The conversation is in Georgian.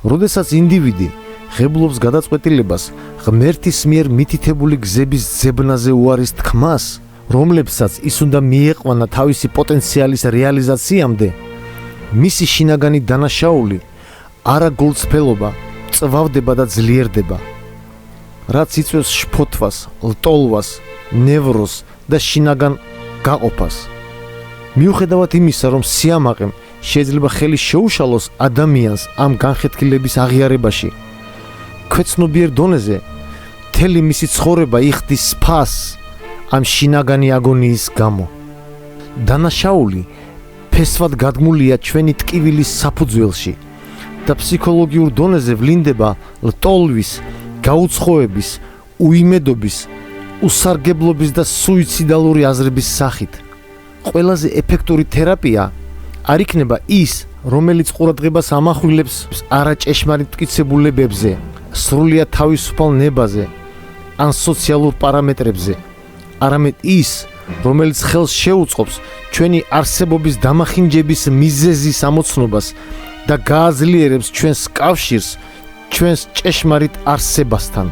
როდესაც ინდივიდი ღებულობს გადაწყვეტილებას ღმერთის მიერ მითითებული გზების ძებნაზე უარის თქმას, რომლებსაც ის უნდა მიეყვანა თავისი პოტენციალის რეალიზაციამდე, მისი შინაგანი დანაშაული არა გულწრფელობა, წვავდება და ძლიერდება, რაც იწვევს შფოთვას, ლტოლვას, ნევროზს და შინაგან გაყოფას. მიუხედავად იმისა, რომ სიამაყემ შეიძლება ხელი შეუშალოს ადამიანს ამ განხეთქილების აღიარებაში, ქვეცნობიერ დონეზე მთელი მისი ცხოვრება იხდის ფას ამ შინაგანი აგონიის გამო. დანაშაული ფესვად გადგმულია ჩვენი ტკივილის საფუძველში და ფსიქოლოგიურ დონეზე ვლინდება ლტოლვის, გაუცხოების, უიმედობის, უსარგებლობის და სუიციდალური აზრების სახით. ყველაზე ეფექტური თერაპია არ იქნება ის, რომელიც ყურადღებას ამახვილებს არაჭეშმარიტ მტკიცებულებებზე, სრულიად თავისუფალ ნებაზე ან სოციალურ პარამეტრებზე, არამედ ის, რომელიც ხელს შეუწყობს ჩვენი არსებობის დამახინჯების მიზეზის ამოცნობას და გააძლიერებს ჩვენს კავშირს ჩვენს ჭეშმარიტ არსებასთან.